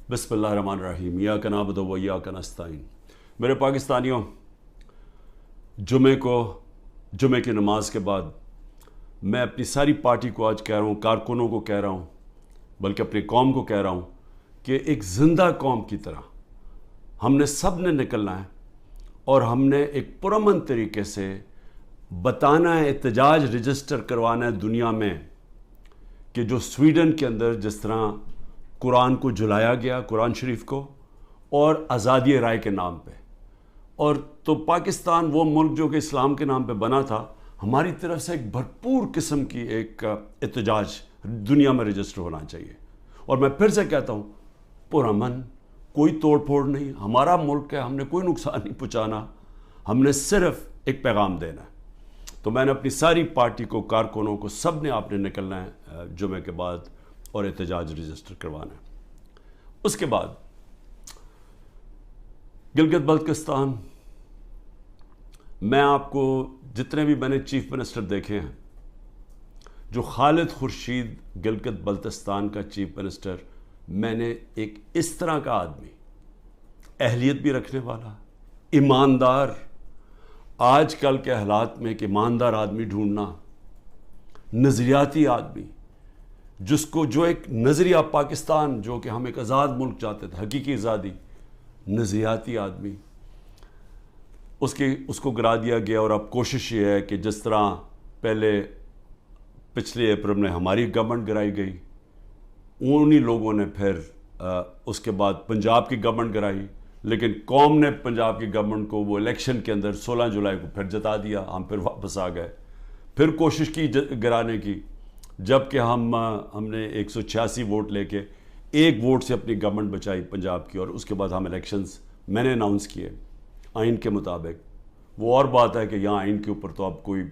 بسم اللہ الرحمن الرحیم ایاک نعبد و ایاک نستعین۔ میرے پاکستانیوں، جمعے کی نماز کے بعد میں اپنی ساری پارٹی کو آج کہہ رہا ہوں، کارکنوں کو کہہ رہا ہوں، بلکہ اپنی قوم کو کہہ رہا ہوں کہ ایک زندہ قوم کی طرح ہم نے سب نے نکلنا ہے اور ہم نے ایک پرامن طریقے سے بتانا ہے، احتجاج رجسٹر کروانا ہے دنیا میں کہ جو سویڈن کے اندر جس طرح قرآن کو جلایا گیا، قرآن شریف کو، اور آزادی رائے کے نام پہ، اور تو پاکستان وہ ملک جو کہ اسلام کے نام پہ بنا تھا، ہماری طرف سے ایک بھرپور قسم کی ایک احتجاج دنیا میں رجسٹر ہونا چاہیے۔ اور میں پھر سے کہتا ہوں، پرامن، کوئی توڑ پھوڑ نہیں، ہمارا ملک ہے، ہم نے کوئی نقصان نہیں پہنچانا، ہم نے صرف ایک پیغام دینا ہے۔ تو میں نے اپنی ساری پارٹی کو، کارکنوں کو، سب نے آپ نے نکلنا ہے جمعے کے بعد اور احتجاج رجسٹر کروانا ہے۔ اس کے بعد گلگت بلتستان، میں آپ کو جتنے بھی میں نے چیف منسٹر دیکھے ہیں، جو خالد خورشید گلگت بلتستان کا چیف منسٹر، میں نے ایک اس طرح کا آدمی، اہلیت بھی رکھنے والا، ایماندار، آج کل کے حالات میں ایک ایماندار آدمی ڈھونڈنا، نظریاتی آدمی، جو ایک نظریہ پاکستان، جو کہ ہم ایک آزاد ملک چاہتے تھے، حقیقی آزادی، نظریاتی آدمی، اس کو گرا دیا گیا۔ اور اب کوشش یہ ہے کہ جس طرح پچھلے اپریل میں ہماری گورنمنٹ گرائی گئی، انہی لوگوں نے پھر اس کے بعد پنجاب کی گورنمنٹ گرائی، لیکن قوم نے پنجاب کی گورنمنٹ کو وہ الیکشن کے اندر 16 جولائی کو پھر جتا دیا، ہم پھر واپس آ گئے، پھر کوشش کی گرانے کی، جبکہ ہم نے 186 ووٹ لے کے ایک ووٹ سے اپنی گورنمنٹ بچائی پنجاب کی، اور اس کے بعد ہم الیکشنز میں نے اناؤنس کیے آئین کے مطابق۔ وہ اور بات ہے کہ یہاں آئین کے اوپر تو اب کوئی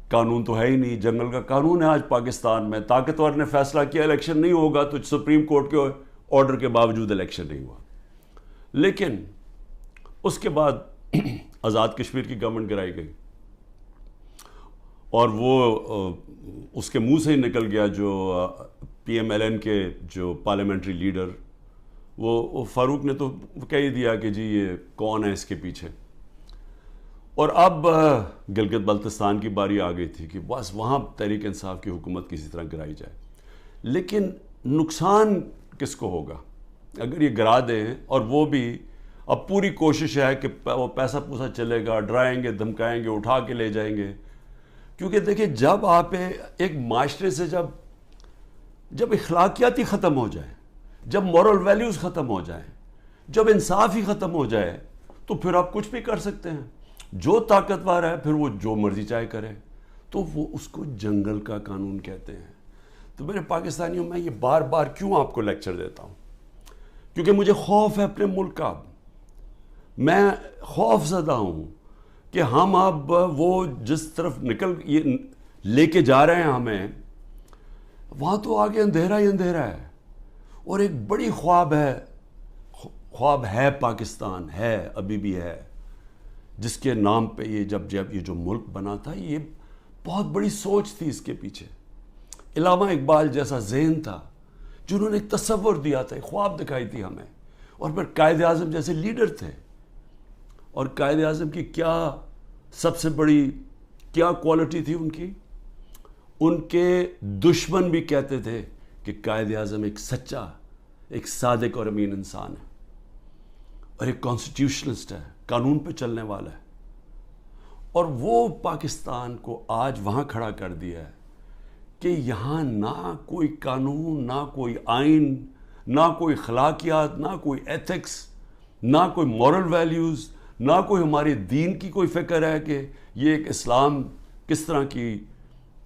قانون تو ہے ہی نہیں، جنگل کا قانون ہے آج پاکستان میں، طاقتور نے فیصلہ کیا الیکشن نہیں ہوگا، تو سپریم کورٹ کے آرڈر کے باوجود الیکشن نہیں ہوا۔ لیکن اس کے بعد آزاد کشمیر کی گورنمنٹ گرائی گئی، اور وہ اس کے منہ سے ہی نکل گیا، جو پی ایم ایل این کے جو پارلیمنٹری لیڈر، وہ فاروق نے تو کہہ ہی دیا کہ جی یہ کون ہے اس کے پیچھے۔ اور اب گلگت بلتستان کی باری آ گئی تھی کہ بس وہاں تحریک انصاف کی حکومت کسی طرح گرائی جائے، لیکن نقصان کس کو ہوگا اگر یہ گرا دیں؟ اور وہ بھی اب پوری کوشش ہے کہ وہ پیسہ پوسا چلے گا، ڈرائیں گے، دھمکائیں گے، اٹھا کے لے جائیں گے۔ کیونکہ دیکھیں، جب آپ ایک معاشرے سے جب اخلاقیات ہی ختم ہو جائیں، جب مورل ویلیوز ختم ہو جائیں، جب انصاف ہی ختم ہو جائے، تو پھر آپ کچھ بھی کر سکتے ہیں۔ جو طاقتور ہے پھر وہ جو مرضی چاہے کرے، تو وہ اس کو جنگل کا قانون کہتے ہیں۔ تو میرے پاکستانیوں، میں یہ بار بار کیوں آپ کو لیکچر دیتا ہوں؟ کیونکہ مجھے خوف ہے اپنے ملک کا، میں خوف زدہ ہوں کہ ہم اب وہ جس طرف یہ لے کے جا رہے ہیں ہمیں، وہاں تو آگے اندھیرا ہی اندھیرا ہے، اور ایک بڑی خواب ہے پاکستان، ہے ابھی بھی ہے، جس کے نام پہ جب یہ جو ملک بنا تھا، یہ بہت بڑی سوچ تھی اس کے پیچھے۔ علامہ اقبال جیسا ذہن تھا، جنہوں نے ایک تصور دیا تھا، ایک خواب دکھائی تھی ہمیں، اور پھر قائد اعظم جیسے لیڈر تھے۔ اور قائد اعظم کی کیا سب سے بڑی کیا کوالٹی تھی ان کے دشمن بھی کہتے تھے کہ قائد اعظم ایک سچا، ایک صادق اور امین انسان ہے، اور ایک کانسٹیٹیوشنسٹ ہے، قانون پہ چلنے والا ہے۔ اور وہ پاکستان کو آج وہاں کھڑا کر دیا ہے کہ یہاں نہ کوئی قانون، نہ کوئی آئین، نہ کوئی اخلاقیات، نہ کوئی ایتھکس، نہ کوئی مورل ویلیوز، نہ کوئی ہمارے دین کی کوئی فکر ہے کہ یہ ایک اسلام کس طرح کی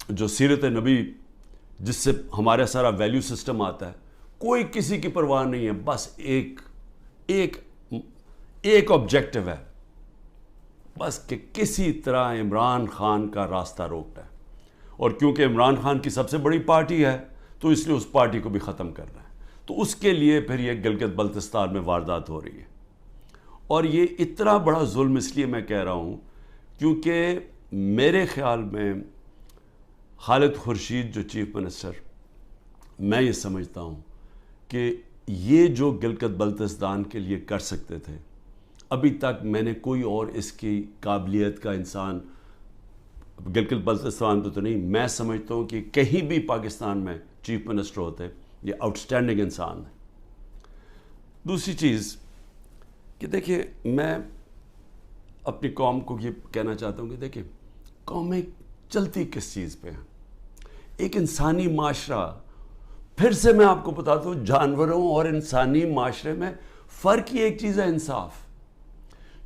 جو سیرت نبی جس سے ہمارا سارا ویلیو سسٹم آتا ہے، کوئی کسی کی پرواہ نہیں ہے۔ بس ایک آبجیکٹو ہے، بس کہ کسی طرح عمران خان کا راستہ روکنا ہے، اور کیونکہ عمران خان کی سب سے بڑی پارٹی ہے تو اس لیے اس پارٹی کو بھی ختم کرنا ہے۔ تو اس کے لیے پھر یہ گلگت بلتستان میں واردات ہو رہی ہے، اور یہ اتنا بڑا ظلم اس لیے میں کہہ رہا ہوں کیونکہ میرے خیال میں خالد خورشید جو چیف منسٹر، میں یہ سمجھتا ہوں کہ یہ جو گلگت بلتستان کے لیے کر سکتے تھے، ابھی تک میں نے کوئی اور اس کی قابلیت کا انسان گلگت بلتستان پہ تو نہیں، میں سمجھتا ہوں کہ کہیں بھی پاکستان میں چیف منسٹر ہوتے، یہ آؤٹسٹینڈنگ انسان ہے۔ دوسری چیز کہ دیکھیں، میں اپنی قوم کو یہ کہنا چاہتا ہوں کہ دیکھیں، قومیں چلتی کس چیز پہ ہیں؟ ایک انسانی معاشرہ، پھر سے میں آپ کو بتاتا ہوں، جانوروں اور انسانی معاشرے میں فرق ہی ایک چیز ہے، انصاف۔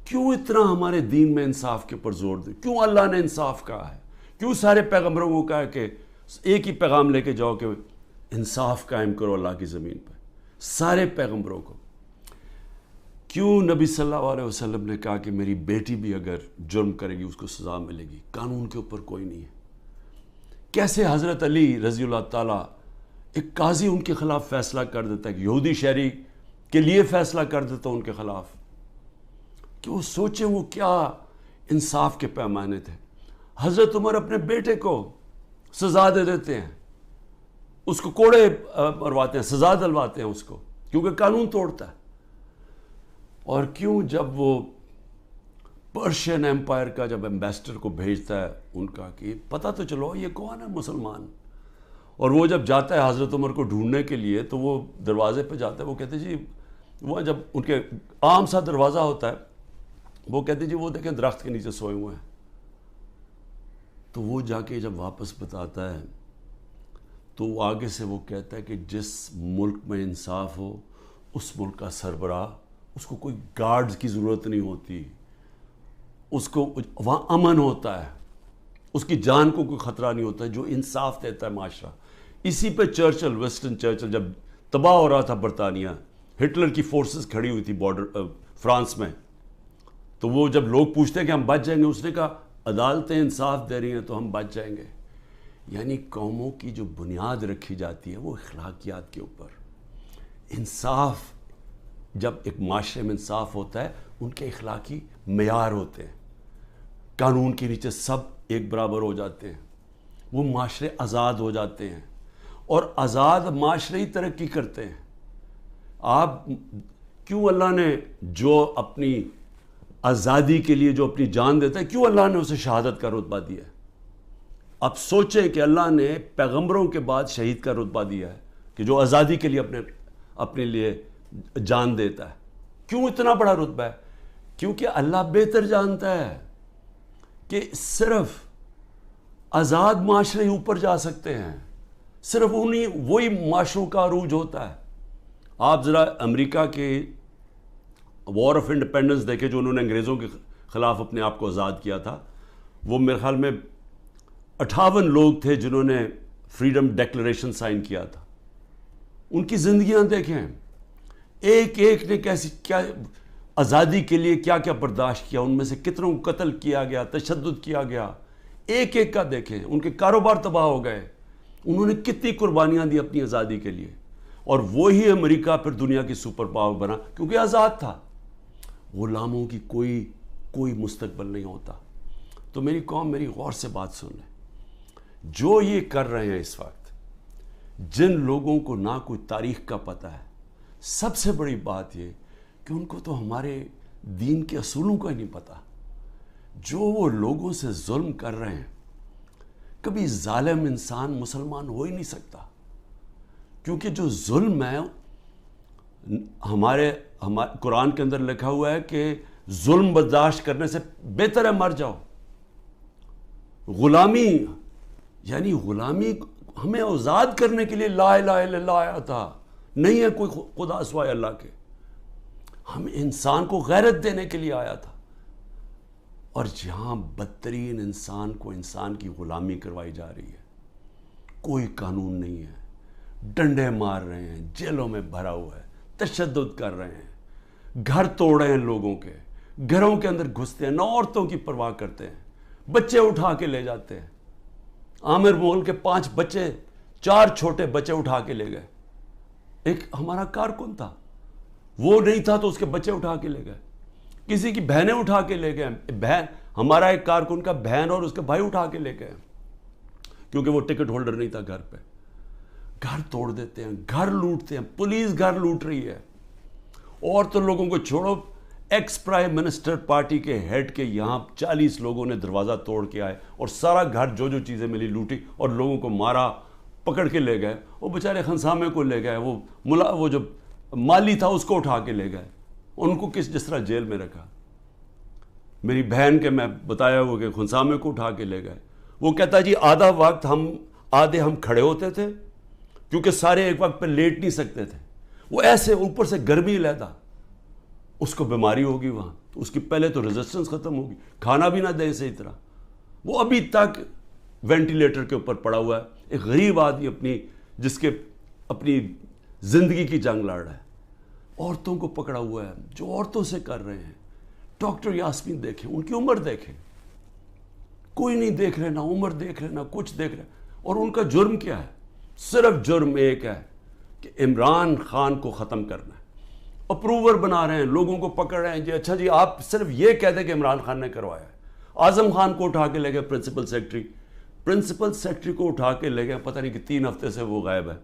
کیوں اتنا ہمارے دین میں انصاف کے اوپر زور دے؟ کیوں اللہ نے انصاف کہا ہے؟ کیوں سارے پیغمبروں کو کہا کہ ایک ہی پیغام لے کے جاؤ کہ انصاف قائم کرو اللہ کی زمین پہ؟ سارے پیغمبروں کو کیوں نبی صلی اللہ علیہ وسلم نے کہا کہ میری بیٹی بھی اگر جرم کرے گی اس کو سزا ملے گی؟ قانون کے اوپر کوئی نہیں ہے۔ کیسے حضرت علی رضی اللہ تعالیٰ، ایک قاضی ان کے خلاف فیصلہ کر دیتا ہے، یہودی شہری کے لیے فیصلہ کر دیتا ان کے خلاف، کہ وہ سوچیں وہ کیا انصاف کے پیمانے تھے۔ حضرت عمر اپنے بیٹے کو سزا دے دیتے ہیں، اس کو کوڑے مرواتے ہیں، سزا دلواتے ہیں اس کو، کیونکہ قانون توڑتا ہے۔ اور کیوں جب وہ پرشین ایمپائر کا جب ایمبیسڈر کو بھیجتا ہے ان کا کہ پتہ تو چلو یہ کون ہے مسلمان، اور وہ جب جاتا ہے حضرت عمر کو ڈھونڈنے کے لیے تو وہ دروازے پہ جاتا ہے، وہ کہتے جی، وہ جب ان کے عام سا دروازہ ہوتا ہے، وہ کہتے جی وہ دیکھیں درخت کے نیچے سوئے ہوئے ہیں۔ تو وہ جا کے جب واپس بتاتا ہے تو وہ آگے سے وہ کہتا ہے کہ جس ملک میں انصاف ہو اس ملک کا سربراہ، اس کو کوئی گارڈز کی ضرورت نہیں ہوتی، اس کو وہاں امن ہوتا ہے، اس کی جان کو کوئی خطرہ نہیں ہوتا ہے، جو انصاف دیتا ہے معاشرہ۔ اسی پہ چرچل، وسٹن چرچل جب تباہ ہو رہا تھا برطانیہ، ہٹلر کی فورسز کھڑی ہوئی تھی بارڈر فرانس میں، تو وہ جب لوگ پوچھتے ہیں کہ ہم بچ جائیں گے، اس نے کہا عدالتیں انصاف دے رہی ہیں تو ہم بچ جائیں گے۔ یعنی قوموں کی جو بنیاد رکھی جاتی ہے وہ اخلاقیات کے اوپر۔ انصاف، جب ایک معاشرے میں انصاف ہوتا ہے، ان کے اخلاقی معیار ہوتے ہیں، قانون کے نیچے سب ایک برابر ہو جاتے ہیں، وہ معاشرے آزاد ہو جاتے ہیں، اور آزاد معاشرے ہی ترقی کرتے ہیں۔ آپ کیوں اللہ نے جو اپنی آزادی کے لیے جو اپنی جان دیتا ہے، کیوں اللہ نے اسے شہادت کا رتبہ دیا ہے؟ اب سوچیں کہ اللہ نے پیغمبروں کے بعد شہید کا رتبہ دیا ہے کہ جو آزادی کے لیے اپنے لیے جان دیتا ہے۔ کیوں اتنا بڑا رتبہ ہے؟ کیونکہ اللہ بہتر جانتا ہے کہ صرف آزاد معاشرے ہی اوپر جا سکتے ہیں، صرف وہی معاشروں کا عروج ہوتا ہے۔ آپ ذرا امریکہ کے وار آف انڈیپینڈنس دیکھیں، جو انہوں نے انگریزوں کے خلاف اپنے آپ کو آزاد کیا تھا، وہ میرے خیال میں 58 لوگ تھے جنہوں نے فریڈم ڈیکلریشن سائن کیا تھا۔ ان کی زندگیاں دیکھیں، ایک ایک نے کیا آزادی کے لیے کیا کیا برداشت کیا، ان میں سے کتنوں کو قتل کیا گیا، تشدد کیا گیا، ایک ایک کا دیکھیں، ان کے کاروبار تباہ ہو گئے، انہوں نے کتنی قربانیاں دی اپنی آزادی کے لیے، اور وہی امریکہ پھر دنیا کی سپر پاور بنا کیونکہ آزاد تھا۔ غلاموں کی کوئی مستقبل نہیں ہوتا۔ تو میری قوم، میری غور سے بات سن لیں، جو یہ کر رہے ہیں اس وقت، جن لوگوں کو نہ کوئی تاریخ کا پتہ ہے، سب سے بڑی بات یہ کہ ان کو تو ہمارے دین کے اصولوں کا ہی نہیں پتہ۔ جو وہ لوگوں سے ظلم کر رہے ہیں، کبھی ظالم انسان مسلمان ہو ہی نہیں سکتا، کیونکہ جو ظلم ہے، ہمارے قرآن کے اندر لکھا ہوا ہے کہ ظلم برداشت کرنے سے بہتر ہے مر جاؤ۔ غلامی، یعنی غلامی ہمیں آزاد کرنے کے لیے لا الہ الا اللہ آیا تھا، نہیں ہے کوئی خدا سوائے اللہ کے، ہم انسان کو غیرت دینے کے لیے آیا تھا۔ اور جہاں بدترین انسان کو انسان کی غلامی کروائی جا رہی ہے، کوئی قانون نہیں ہے، ڈنڈے مار رہے ہیں، جیلوں میں بھرا ہوا ہے، تشدد کر رہے ہیں، گھر توڑ رہے ہیں لوگوں کے، گھروں کے اندر گھستے ہیں، نہ عورتوں کی پرواہ کرتے ہیں، بچے اٹھا کے لے جاتے ہیں۔ عامر مغل کے 5 بچے، 4 چھوٹے بچے اٹھا کے لے گئے۔ ایک ہمارا کارکن تھا، وہ نہیں تھا تو اس کے بچے اٹھا کے لے گئے، کسی کی بہنیں اٹھا کے لے گئے، ہمارا ایک کارکن کا بہن اور اس کے بھائی اٹھا کے لے گئے، کیونکہ وہ ٹکٹ ہولڈر نہیں تھا گھر پہ۔ گھر توڑ دیتے ہیں, گھر لوٹتے ہیں, پولیس گھر لوٹ رہی ہے. اور تو لوگوں کو چھوڑو, ایکس پرائم منسٹر پارٹی کے ہیڈ کے یہاں 40 لوگوں نے دروازہ توڑ کے آئے اور سارا گھر جو چیزیں ملی لوٹی اور لوگوں کو مارا, پکڑ کے لے گئے. وہ بیچارے خنسامے کو لے گئے, وہ جو مالی تھا اس کو اٹھا کے لے گئے, ان کو جس طرح جیل میں رکھا. میری بہن کے میں بتایا ہوا کہ خنسامے کو اٹھا کے لے گئے. وہ کہتا جی آدھا وقت آدھے ہم کھڑے ہوتے تھے کیونکہ سارے ایک وقت پہ لیٹ نہیں سکتے تھے. وہ ایسے اوپر سے گرمی لیتا, اس کو بیماری ہوگی وہاں, تو اس کی پہلے تو ریزسٹنس ختم ہوگی, کھانا بھی نہ دے صحیح طرح. وہ ابھی تک وینٹیلیٹر کے اوپر پڑا ہوا ہے. ایک غریب آدمی جس کے اپنی زندگی کی جنگ لڑ رہا ہے. عورتوں کو پکڑا ہوا ہے جو عورتوں سے کر رہے ہیں. ڈاکٹر یاسمین دیکھیں, ان کی عمر دیکھیں, کوئی نہیں دیکھ رہے, نہ عمر دیکھ رہے نہ کچھ دیکھ رہے. اور ان کا جرم کیا ہے؟ صرف جرم ایک ہے کہ عمران خان کو ختم کرنا ہے. اپروور بنا رہے ہیں, لوگوں کو پکڑ رہے ہیں. جی اچھا جی آپ صرف یہ کہہ دیں کہ عمران خان نے کروایا ہے. اعظم خان کو اٹھا کے لے گئے پرنسپل سیکرٹری کو اٹھا کے لے گئے, پتہ نہیں کہ 3 ہفتے سے وہ غائب ہے.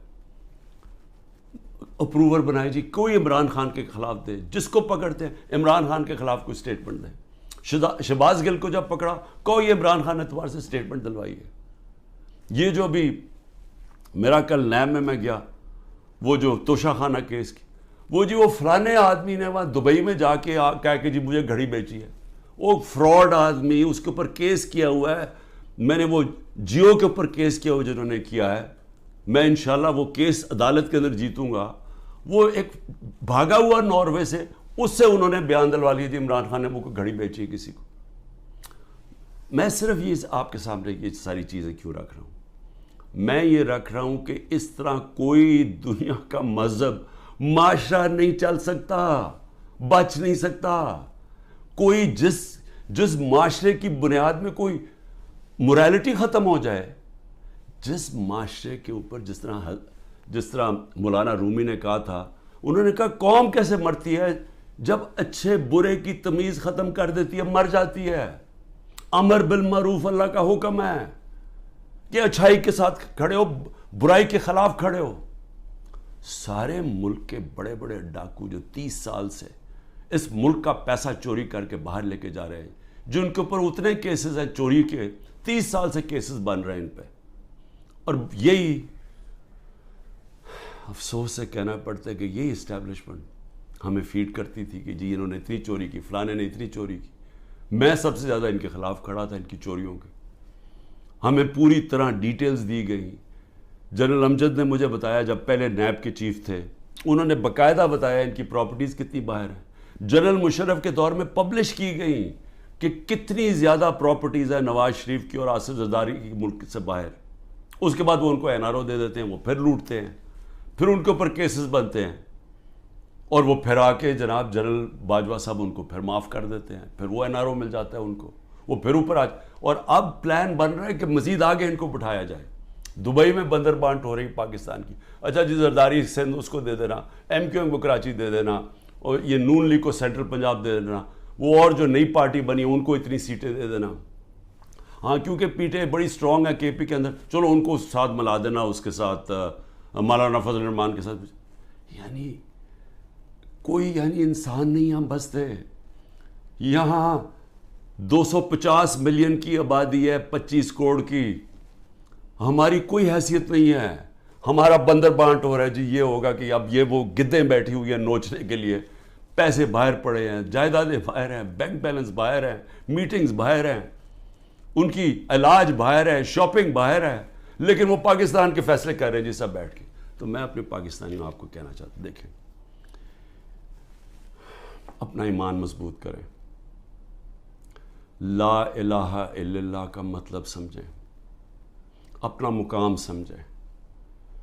اپروور بنائے جی, کوئی عمران خان کے خلاف دے, جس کو پکڑتے ہیں عمران خان کے خلاف کوئی سٹیٹمنٹ دے. شہباز گل کو جب پکڑا کوئی عمران خان اعتبار سے سٹیٹمنٹ دلوائی ہے. یہ جو بھی میرا کل نیب میں گیا, وہ جو توشہ خانہ کیس کی, وہ فلانے آدمی نے وہاں دبئی میں جا کے کہا کہ جی مجھے گھڑی بیچی ہے. وہ فراڈ آدمی, اس کے اوپر کیس کیا ہوا ہے. میں نے وہ جیو کے اوپر کیس کیا ہوا جنہوں نے کیا ہے, میں انشاءاللہ وہ کیس عدالت کے اندر جیتوں گا. وہ ایک بھاگا ہوا ناروے سے, اس سے انہوں نے بیان دلوا لیا جی عمران خان نے وہ گھڑی بیچی ہے کسی کو. میں صرف یہ آپ کے سامنے یہ ساری چیزیں کیوں رکھ رہا ہوں؟ میں یہ رکھ رہا ہوں کہ اس طرح کوئی دنیا کا مذہب معاشرہ نہیں چل سکتا, بچ نہیں سکتا. کوئی جس معاشرے کی بنیاد میں کوئی موریلٹی ختم ہو جائے, جس معاشرے کے اوپر جس طرح مولانا رومی نے کہا تھا, انہوں نے کہا قوم کیسے مرتی ہے جب اچھے برے کی تمیز ختم کر دیتی ہے, مر جاتی ہے. امر بالمعروف اللہ کا حکم ہے کہ اچھائی کے ساتھ کھڑے ہو, برائی کے خلاف کھڑے ہو. سارے ملک کے بڑے بڑے ڈاکو جو 30 سال سے اس ملک کا پیسہ چوری کر کے باہر لے کے جا رہے ہیں, جن کے اوپر اتنے کیسز ہیں چوری کے, 30 سال سے کیسز بن رہے ہیں ان پہ. اور یہی افسوس سے کہنا پڑتا ہے کہ یہی اسٹیبلشمنٹ ہمیں فیڈ کرتی تھی کہ جی انہوں نے اتنی چوری کی, فلانے نے اتنی چوری کی. میں سب سے زیادہ ان کے خلاف کھڑا تھا, ان کی چوریوں کے. ہمیں پوری طرح ڈیٹیلز دی گئی. جنرل امجد نے مجھے بتایا, جب پہلے نیب کے چیف تھے, انہوں نے باقاعدہ بتایا ان کی پراپرٹیز کتنی باہر ہیں. جنرل مشرف کے دور میں پبلش کی گئی کہ کتنی زیادہ پراپرٹیز ہیں نواز شریف کی اور آصف زرداری کی ملک سے باہر. اس کے بعد وہ ان کو NRO دے دیتے ہیں, وہ پھر لوٹتے ہیں, پھر ان کے اوپر کیسز بنتے ہیں, اور وہ پھر آ کے جناب جنرل باجوہ صاحب ان کو پھر معاف کر دیتے ہیں, پھر وہ NRO مل جاتا ہے ان کو, وہ پھر اوپر اور اب پلان بن رہا ہے کہ مزید آگے ان کو بٹھایا جائے. دبئی میں بندر بانٹ ہو رہی پاکستان کی. اچھا جی زرداری سندھ اس کو دے دینا, MQM کو کراچی دے دینا, اور یہ نون لیگ کو سینٹرل پنجاب دے دینا, وہ اور جو نئی پارٹی بنی ان کو اتنی سیٹیں دے دینا. ہاں کیونکہ پیٹیں بڑی سٹرونگ ہے KP کے اندر, چلو ان کو ساتھ ملا دینا, اس کے ساتھ مولانا فضل الرحمان کے ساتھ. یعنی کوئی انسان نہیں ہم بستے. یہاں 250 ملین کی آبادی ہے, 25 کروڑ کی. ہماری کوئی حیثیت نہیں ہے. ہمارا بندر بانٹ ہو رہا ہے جی, یہ ہوگا کہ اب یہ وہ گدیں بیٹھی ہوئی ہیں نوچنے کے لیے, پیسے باہر پڑے ہیں, جائیدادیں باہر ہیں, بینک بیلنس باہر ہیں, میٹنگز باہر ہیں, ان کی علاج باہر ہے, شاپنگ باہر ہے, لیکن وہ پاکستان کے فیصلے کر رہے ہیں جی سب بیٹھ کے. تو میں اپنے پاکستانیوں آپ کو کہنا چاہتا ہوں, دیکھیں اپنا ایمان مضبوط کریں, لا الہ الا اللہ کا مطلب سمجھیں, اپنا مقام سمجھیں.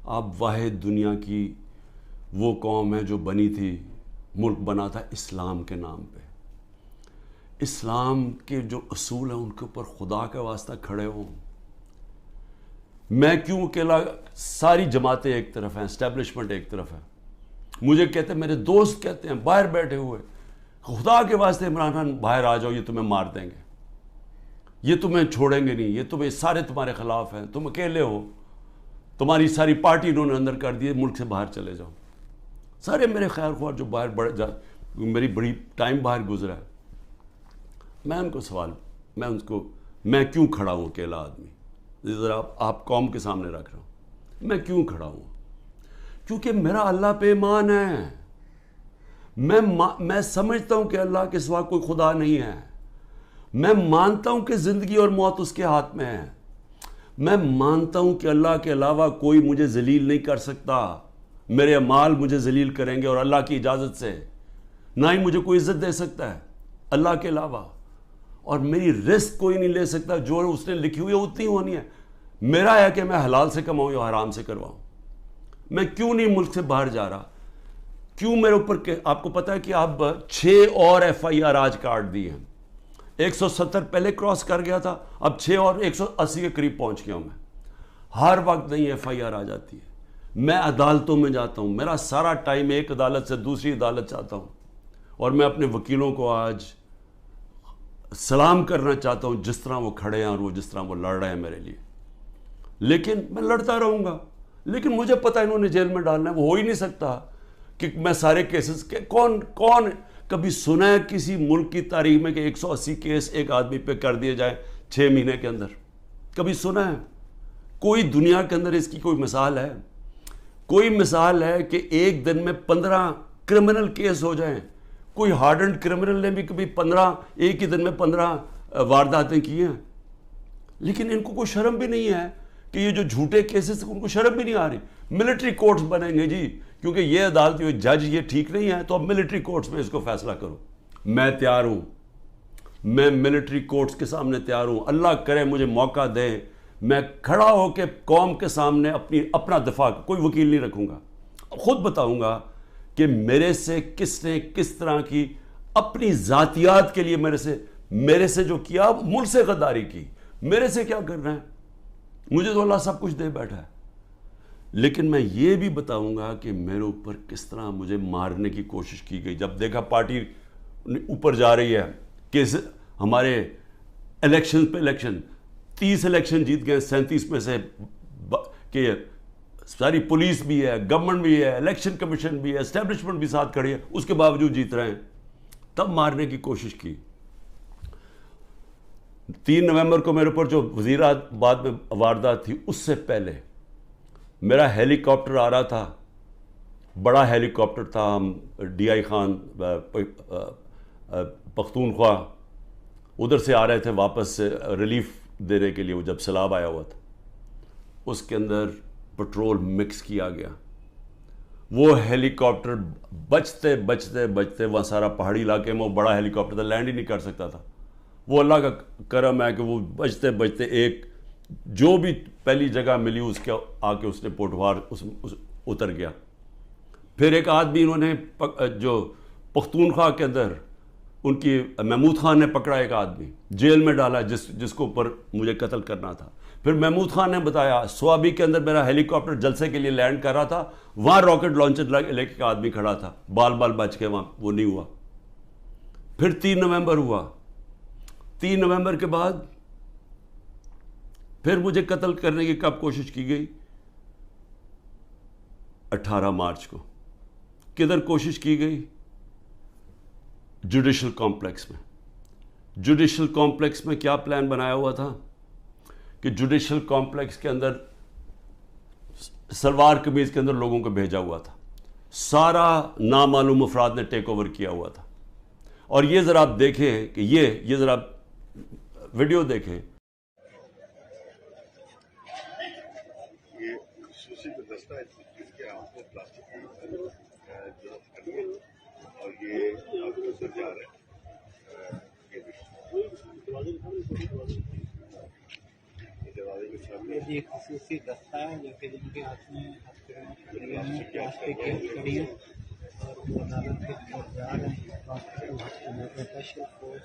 آپ واحد دنیا کی وہ قوم ہے جو بنی تھی, ملک بنا تھا اسلام کے نام پہ. اسلام کے جو اصول ہیں ان کے اوپر خدا کا واسطہ کھڑے ہوں. میں کیوں اکیلا, ساری جماعتیں ایک طرف ہیں, اسٹیبلشمنٹ ایک طرف ہے. مجھے کہتے ہیں, میرے دوست کہتے ہیں باہر بیٹھے ہوئے, خدا کے واسطے عمران خان باہر آ جاؤ, یہ تمہیں مار دیں گے, یہ تمہیں چھوڑیں گے نہیں, یہ تمہیں سارے تمہارے خلاف ہیں, تم اکیلے ہو. تمہاری ساری پارٹی انہوں نے اندر کر دی، ملک سے باہر چلے جاؤ. سارے میرے خیر خواہ جو باہر میری بڑی ٹائم باہر گزرا ہے، میں ان کو سوال، میں کیوں کھڑا ہوں اکیلا آدمی؟ ذرا آپ قوم کے سامنے رکھ رہا ہوں، میں کیوں کھڑا ہوں؟ کیونکہ میرا اللہ پہ ایمان ہے. میں سمجھتا ہوں کہ اللہ کے سوا کوئی خدا نہیں ہے. میں مانتا ہوں کہ زندگی اور موت اس کے ہاتھ میں ہے. میں مانتا ہوں کہ اللہ کے علاوہ کوئی مجھے ذلیل نہیں کر سکتا. میرے اعمال مجھے ذلیل کریں گے اور اللہ کی اجازت سے. نہ ہی مجھے کوئی عزت دے سکتا ہے اللہ کے علاوہ. اور میری رزق کوئی نہیں لے سکتا، جو اس نے لکھی ہوئی ہے اتنی ہونی ہے. میرا ہے کہ میں حلال سے کماؤں یا حرام سے کرواؤں. میں کیوں نہیں ملک سے باہر جا رہا؟ کیوں میرے اوپر آپ کو پتا ہے کہ اب 6 اور FIR آج کاٹ دی ہیں. 170 پہلے کراس کر گیا تھا، اب 6 اور 180 کے قریب پہنچ گیا ہوں میں. ہر وقت نہیں FIR آ جاتی ہے. میں عدالتوں میں جاتا ہوں، میرا سارا ٹائم ایک عدالت سے دوسری عدالت جاتا ہوں. اور میں اپنے وکیلوں کو آج سلام کرنا چاہتا ہوں جس طرح وہ کھڑے ہیں اور وہ جس طرح وہ لڑ رہے ہیں میرے لیے. لیکن میں لڑتا رہوں گا، لیکن مجھے پتہ انہوں نے جیل میں ڈالنا ہے. وہ ہو ہی نہیں سکتا کہ میں سارے کیسز کون کبھی سنا ہے کسی ملک کی تاریخ میں کہ 180 کیس ایک آدمی پہ کر دیے جائیں 6 مہینے کے اندر؟ کبھی سنا ہے؟ کوئی دنیا کے اندر اس کی کوئی مثال ہے؟ کوئی مثال ہے کہ ایک دن میں 15 کرمنل کیس ہو جائیں؟ کوئی ہارڈنڈ کرمنل نے بھی کبھی ایک ہی دن میں 15 وارداتیں کی ہیں؟ لیکن ان کو کوئی شرم بھی نہیں ہے کہ یہ جو جھوٹے کیسز ان کو شرم بھی نہیں آ رہی. ملٹری کورٹس بنیں گے جی، کیونکہ یہ عدالتی جج یہ ٹھیک نہیں ہے تو اب ملٹری کورٹس میں اس کو فیصلہ کرو. میں تیار ہوں، میں ملٹری کورٹس کے سامنے تیار ہوں. اللہ کرے مجھے موقع دے، میں کھڑا ہو کے قوم کے سامنے اپنا دفاع، کوئی وکیل نہیں رکھوں گا، خود بتاؤں گا کہ میرے سے کس نے کس طرح کی اپنی ذاتیات کے لیے میرے سے جو کیا، ملک سے غداری کی. میرے سے کیا کرنا ہے؟ مجھے تو اللہ سب کچھ دے بیٹھا ہے. لیکن میں یہ بھی بتاؤں گا کہ میرے اوپر کس طرح مجھے مارنے کی کوشش کی گئی. جب دیکھا پارٹی اوپر جا رہی ہے کہ ہمارے الیکشن پہ الیکشن 30 الیکشن جیت گئے 37 میں سے، کہ ساری پولیس بھی ہے، گورنمنٹ بھی ہے، الیکشن کمیشن بھی ہے، اسٹیبلشمنٹ بھی ساتھ کھڑی ہے، اس کے باوجود جیت رہے ہیں. تب مارنے کی کوشش کی. 3 نومبر کو میرے اوپر جو وزیرآباد میں واردات تھی، اس سے پہلے میرا ہیلی کاپٹر آ رہا تھا، بڑا ہیلی کاپٹر تھا. ہم DI خان پختونخوا ادھر سے آ رہے تھے واپس سے ریلیف دینے کے لیے، وہ جب سیلاب آیا ہوا تھا. اس کے اندر پٹرول مکس کیا گیا. وہ ہیلی کاپٹر بچتے بچتے بچتے، وہاں سارا پہاڑی علاقے میں وہ بڑا ہیلی کاپٹر تھا، لینڈ ہی نہیں کر سکتا تھا. وہ اللہ کا کرم ہے کہ وہ بچتے بچتے ایک جو بھی پہلی جگہ ملی اس کے آ کے اس نے پوٹوار اتر گیا. پھر ایک آدمی انہوں نے جو پختونخوا کے اندر ان کی محمود خان نے پکڑا، ایک آدمی جیل میں ڈالا جس کو اوپر مجھے قتل کرنا تھا. پھر محمود خان نے بتایا سوابی کے اندر میرا ہیلی کاپٹر جلسے کے لیے لینڈ کر رہا تھا، وہاں راکٹ لانچر لے کے آدمی کھڑا تھا، بال بچ کے وہاں وہ نہیں ہوا. پھر 3 نومبر ہوا. 3 نومبر کے بعد پھر مجھے قتل کرنے کی کب کوشش کی گئی؟ 18 مارچ کو. کدھر کوشش کی گئی؟ جوڈیشل کمپلیکس میں. جوڈیشل کمپلیکس میں کیا پلان بنایا ہوا تھا کہ جوڈیشل کمپلیکس کے اندر سلوار قمیض کے اندر لوگوں کو بھیجا ہوا تھا. سارا نامعلوم افراد نے ٹیک اوور کیا ہوا تھا. اور یہ ذرا آپ دیکھیں کہ یہ ذرا ویڈیو دیکھیں. یہ خصوصی دستہ ہے جو کہ جن کے ہاتھ میں پلاسٹک کی ہتھکڑی ہے اور وہ عدالت کے طرف جا رہے ہیں. اسپیشل فورس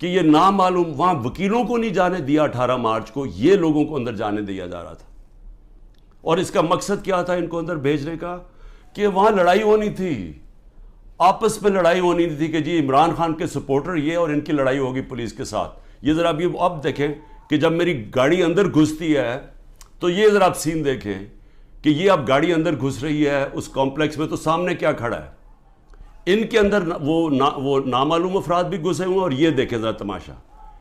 کہ یہ نامعلوم وہاں وکیلوں کو نہیں جانے دیا 18 مارچ کو، یہ لوگوں کو اندر جانے دیا جا رہا تھا. اور اس کا مقصد کیا تھا ان کو اندر بھیجنے کا؟ کہ وہاں لڑائی ہونی تھی، آپس میں لڑائی ہونی تھی کہ جی عمران خان کے سپورٹر یہ اور ان کی لڑائی ہوگی پولیس کے ساتھ. یہ ذرا اب دیکھیں کہ جب میری گاڑی اندر گھستی ہے تو یہ ذرا آپ سین دیکھیں کہ یہ اب گاڑی اندر گھس رہی ہے اس کمپلیکس میں، تو سامنے کیا کھڑا ہے؟ ان کے اندر وہ نامعلوم افراد بھی گھسے ہوئے ہیں. اور یہ دیکھیں ذرا تماشا،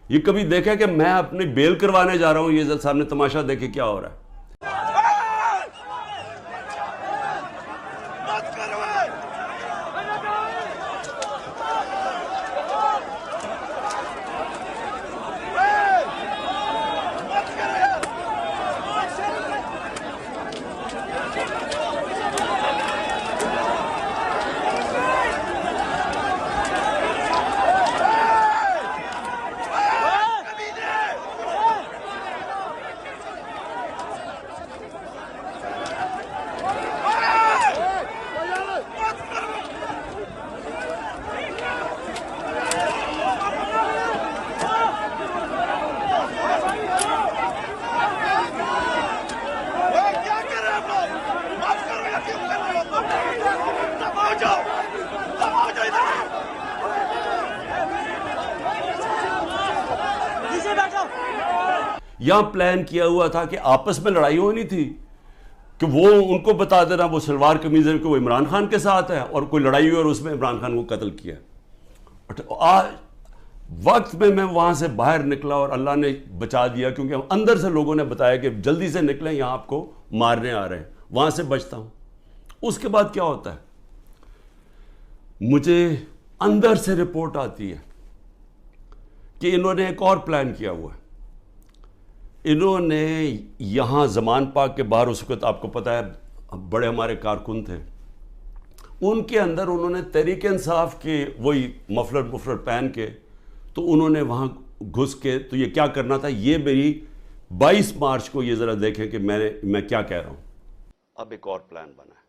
یہ کبھی دیکھا کہ میں اپنی بیل کروانے جا رہا ہوں، یہ ذرا سامنے تماشا دیکھیں کیا ہو رہا ہے. یہاں پلان کیا ہوا تھا کہ آپس میں لڑائی ہونی تھی کہ وہ ان کو بتا دینا وہ سلوار قمیض کہ وہ عمران خان کے ساتھ ہے اور کوئی لڑائی ہوئی اور اس میں عمران خان کو قتل کیا. وقت میں وہاں سے باہر نکلا اور اللہ نے بچا دیا، کیونکہ اندر سے لوگوں نے بتایا کہ جلدی سے نکلیں یہاں آپ کو مارنے آ رہے ہیں. وہاں سے بچتا ہوں. اس کے بعد کیا ہوتا ہے؟ مجھے اندر سے رپورٹ آتی ہے کہ انہوں نے ایک اور پلان کیا ہوا ہے. انہوں نے یہاں زمان پاک کے باہر اس وقت آپ کو پتہ ہے بڑے ہمارے کارکن تھے، ان کے اندر انہوں نے تحریک انصاف کے وہی مفلر پہن کے تو انہوں نے وہاں گھس کے تو یہ کیا کرنا تھا. یہ میری 22 مارچ کو یہ ذرا دیکھیں کہ میں کیا کہہ رہا ہوں. اب ایک اور پلان بنا ہے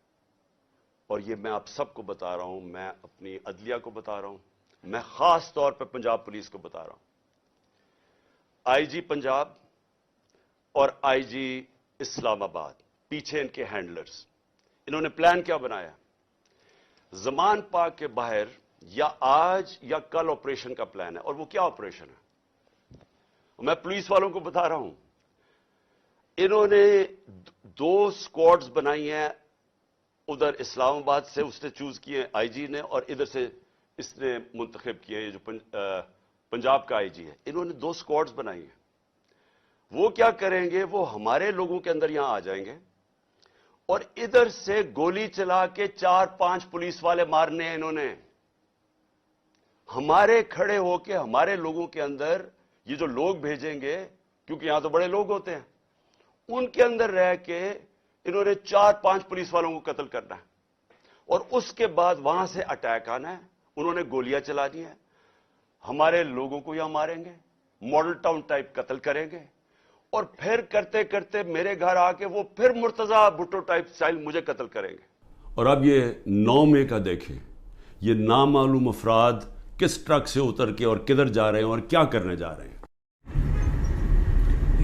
اور یہ میں آپ سب کو بتا رہا ہوں، میں اپنی عدلیہ کو بتا رہا ہوں، میں خاص طور پہ پنجاب پولیس کو بتا رہا ہوں. آئی جی پنجاب اور آئی جی اسلام آباد پیچھے ان کے ہینڈلرز، انہوں نے پلان کیا بنایا؟ زمان پاک کے باہر یا آج یا کل آپریشن کا پلان ہے. اور وہ کیا آپریشن ہے؟ میں پولیس والوں کو بتا رہا ہوں، انہوں نے 2 سکواڈز بنائی ہیں. ادھر اسلام آباد سے اس نے چوز کیے آئی جی نے، اور ادھر سے اس نے منتخب کیے یہ جو پنجاب کا آئی جی ہے. انہوں نے 2 سکواڈز بنائی ہیں. وہ کیا کریں گے؟ وہ ہمارے لوگوں کے اندر یہاں آ جائیں گے اور ادھر سے گولی چلا کے 4-5 پولیس والے مارنے ہیں. انہوں نے ہمارے کھڑے ہو کے ہمارے لوگوں کے اندر یہ جو لوگ بھیجیں گے، کیونکہ یہاں تو بڑے لوگ ہوتے ہیں، ان کے اندر رہ کے انہوں نے 4-5 پولیس والوں کو قتل کرنا ہے. اور اس کے بعد وہاں سے اٹیک آنا ہے. انہوں نے گولیاں چلا دی ہیں، ہمارے لوگوں کو یہاں ماریں گے، ماڈل ٹاؤن ٹائپ قتل کریں گے، اور پھر کرتے کرتے میرے گھر آ کے وہ پھر مرتضی بھٹو ٹائپ سٹائل مجھے قتل کریں گے. اور اب یہ 9 مئی کا دیکھیں، یہ نامعلوم افراد کس ٹرک سے اتر کے اور کدھر جا رہے ہیں اور کیا کرنے جا رہے ہیں.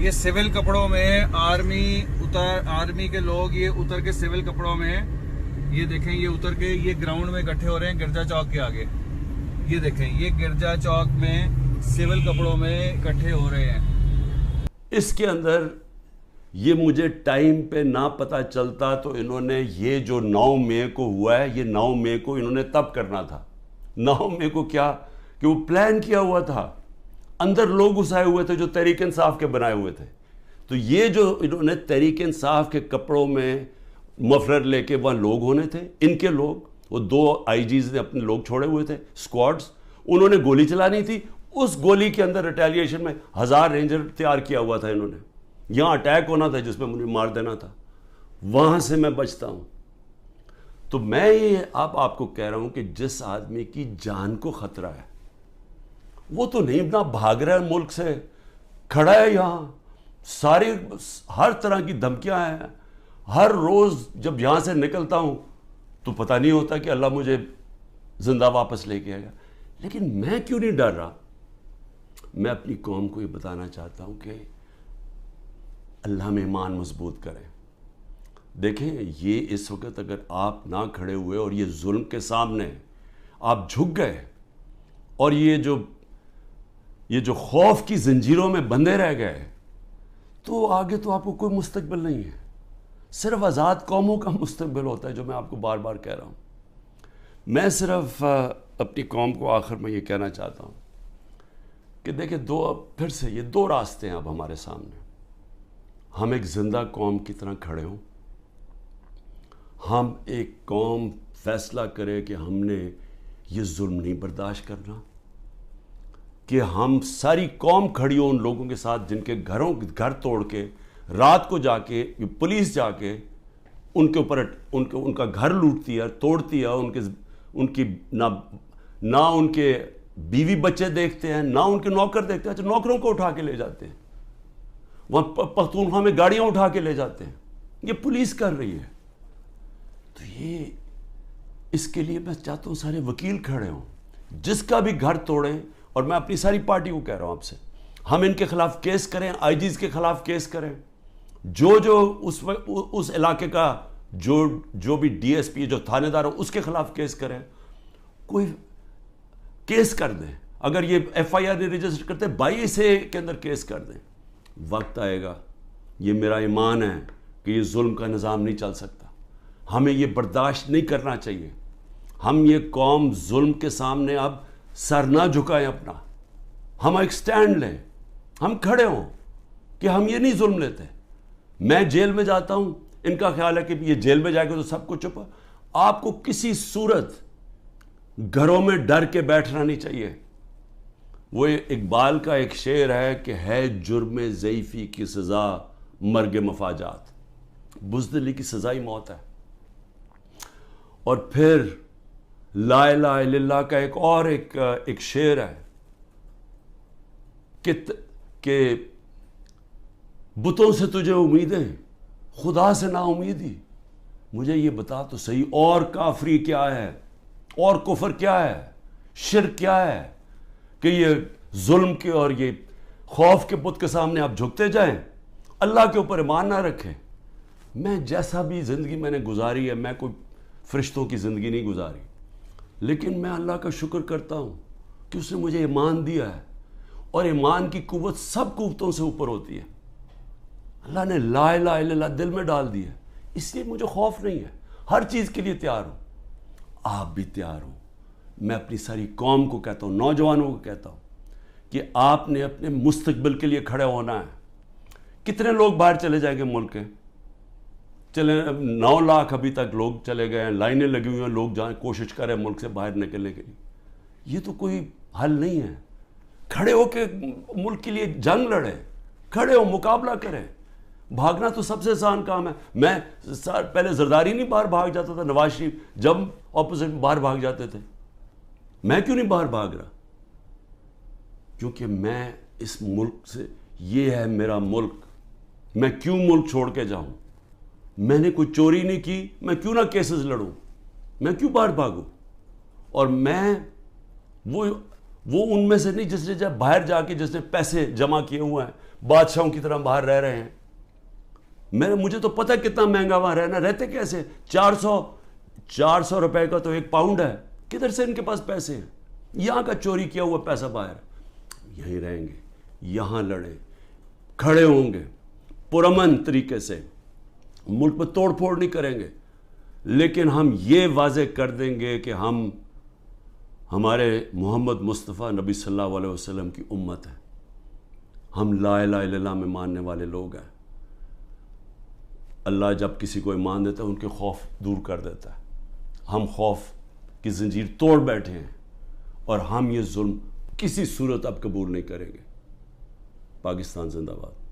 یہ سول کپڑوں میں آرمی کے لوگ یہ اتر کے سول کپڑوں میں، یہ دیکھیں یہ اتر کے یہ گراؤنڈ میں اکٹھے ہو رہے ہیں گرجا چوک کے آگے. یہ دیکھیں یہ گرجا چوک میں سول کپڑوں میں اکٹھے ہو رہے ہیں. اس کے اندر یہ مجھے ٹائم پہ نہ پتہ چلتا تو انہوں نے یہ جو 9 مئی کو ہوا ہے، یہ 9 مئی کو انہوں نے تب کرنا تھا. 9 مئی کو کیا کہ وہ پلان کیا ہوا تھا، اندر لوگ گھسائے ہوئے تھے جو تحریک انصاف کے بنائے ہوئے تھے. تو یہ جو انہوں نے تحریک انصاف کے کپڑوں میں مفلر لے کے وہاں لوگ ہونے تھے، ان کے لوگ، وہ 2 آئی جیز نے اپنے لوگ چھوڑے ہوئے تھے سکواڈز، انہوں نے گولی چلانی تھی. اس گولی کے اندر ریٹیلیشن میں 1000 رینجر تیار کیا ہوا تھا. انہوں نے یہاں اٹیک ہونا تھا جس میں مجھے مار دینا تھا. وہاں سے میں بچتا ہوں. تو میں یہ آپ کو کہہ رہا ہوں کہ جس آدمی کی جان کو خطرہ ہے وہ تو نہیں نہ بھاگ رہا ہے ملک سے، کھڑا ہے یہاں ساری ہر طرح کی دھمکیاں ہیں. ہر روز جب یہاں سے نکلتا ہوں تو پتہ نہیں ہوتا کہ اللہ مجھے زندہ واپس لے کے آئے گا. لیکن میں کیوں نہیں ڈر رہا؟ میں اپنی قوم کو یہ بتانا چاہتا ہوں کہ اللہ میں ایمان مضبوط کریں. دیکھیں یہ اس وقت اگر آپ نہ کھڑے ہوئے اور یہ ظلم کے سامنے آپ جھک گئے اور یہ جو خوف کی زنجیروں میں بندھے رہ گئے تو آگے تو آپ کو کوئی مستقبل نہیں ہے. صرف آزاد قوموں کا مستقبل ہوتا ہے، جو میں آپ کو بار بار کہہ رہا ہوں. میں صرف اپنی قوم کو آخر میں یہ کہنا چاہتا ہوں کہ دیکھیں پھر سے یہ دو راستے ہیں اب ہمارے سامنے. ہم ایک زندہ قوم کی طرح کھڑے ہوں، ہم ایک قوم فیصلہ کرے کہ ہم نے یہ ظلم نہیں برداشت کرنا، کہ ہم ساری قوم کھڑی ہو ان لوگوں کے ساتھ جن کے گھر توڑ کے رات کو جا کے پولیس جا کے ان کے اوپر ان کا گھر لوٹتی ہے، توڑتی ہے، ان کی نہ ان کے بیوی بچے دیکھتے ہیں، نہ ان کے نوکر دیکھتے ہیں. اچھا نوکروں کو اٹھا کے لے جاتے ہیں، وہاں پختونخوا میں گاڑیاں اٹھا کے لے جاتے ہیں. یہ پولیس کر رہی ہے. تو یہ اس کے لیے میں چاہتا ہوں سارے وکیل کھڑے ہوں، جس کا بھی گھر توڑیں. اور میں اپنی ساری پارٹی کو کہہ رہا ہوں آپ سے، ہم ان کے خلاف کیس کریں، آئی جیز کے خلاف کیس کریں، جو اس علاقے کا جو بھی ڈی ایس پی جو تھانے دار ہو اس کے خلاف کیس کریں. کوئی کیس کر دیں. اگر یہ ایف آئی آر نہیں رجسٹر کرتے 22A کے اندر کیس کر دیں. وقت آئے گا، یہ میرا ایمان ہے کہ یہ ظلم کا نظام نہیں چل سکتا. ہمیں یہ برداشت نہیں کرنا چاہیے. ہم یہ قوم ظلم کے سامنے اب سر نہ جھکائیں اپنا. ہم ایک سٹینڈ لیں، ہم کھڑے ہوں کہ ہم یہ نہیں ظلم لیتے. میں جیل میں جاتا ہوں، ان کا خیال ہے کہ یہ جیل میں جائے گا تو سب کچھ چھپا. آپ کو کسی صورت گھروں میں ڈر کے بیٹھنا نہیں چاہیے. وہ اقبال کا ایک شعر ہے کہ ہے جرم ضعیفی کی سزا مرگ مفاجات. بزدلی کی سزا ہی موت ہے. اور پھر لا الہ الا اللہ کا ایک شعر ہے کہ بتوں سے تجھے امیدیں، خدا سے نا امیدی. مجھے یہ بتا تو صحیح، اور کافری کیا ہے، اور کفر کیا ہے، شرک کیا ہے کہ یہ ظلم کے اور یہ خوف کے بت کے سامنے آپ جھکتے جائیں، اللہ کے اوپر ایمان نہ رکھیں. میں جیسا بھی زندگی میں نے گزاری ہے، میں کوئی فرشتوں کی زندگی نہیں گزاری، لیکن میں اللہ کا شکر کرتا ہوں کہ اس نے مجھے ایمان دیا ہے. اور ایمان کی قوت سب قوتوں سے اوپر ہوتی ہے. اللہ نے لا الہ الا اللہ دل میں ڈال دی ہے، اس لیے مجھے خوف نہیں ہے. ہر چیز کے لیے تیار ہوں. آپ بھی تیار ہوں. میں اپنی ساری قوم کو کہتا ہوں، نوجوانوں کو کہتا ہوں کہ آپ نے اپنے مستقبل کے لیے کھڑے ہونا ہے. کتنے لوگ باہر چلے جائیں گے ملک کے؟ چلے 9 لاکھ ابھی تک لوگ چلے گئے ہیں، لائنیں لگی ہوئی ہیں، لوگ جائیں کوشش کریں ملک سے باہر نکلنے کے لیے. یہ تو کوئی حل نہیں ہے. کھڑے ہو کے ملک کے لیے جنگ لڑیں، کھڑے ہو مقابلہ کریں. بھاگنا تو سب سے آسان کام ہے. میں پہلے زرداری نہیں باہر بھاگ جاتا تھا، نواز شریف جب اپوزٹ باہر بھاگ جاتے تھے. میں کیوں نہیں باہر بھاگ رہا؟ کیونکہ میں اس ملک سے، یہ ہے میرا ملک. میں کیوں ملک چھوڑ کے جاؤں؟ میں نے کوئی چوری نہیں کی، میں کیوں نہ کیسز لڑوں؟ میں کیوں باہر بھاگوں؟ اور میں وہ ان میں سے نہیں جس نے جب باہر جا کے جس نے پیسے جمع کیے ہوئے ہیں، بادشاہوں کی طرح باہر رہ رہے ہیں. مجھے تو پتہ کتنا مہنگا وہاں رہنا. رہتے کیسے؟ 400 روپے کا تو 1 پاؤنڈ ہے. کدھر سے ان کے پاس پیسے ہیں؟ یہاں کا چوری کیا ہوا پیسہ باہر. یہیں رہیں گے، یہاں لڑیں، کھڑے ہوں گے پرامن طریقے سے. ملک میں توڑ پھوڑ نہیں کریں گے، لیکن ہم یہ واضح کر دیں گے کہ ہم ہمارے محمد مصطفیٰ نبی صلی اللہ علیہ وسلم کی امت ہے. ہم لا الہ الا اللہ میں ماننے والے لوگ ہیں. اللہ جب کسی کو ایمان دیتا ہے ان کے خوف دور کر دیتا ہے. ہم خوف کی زنجیر توڑ بیٹھے ہیں اور ہم یہ ظلم کسی صورت اب قبول نہیں کریں گے. پاکستان زندہ باد.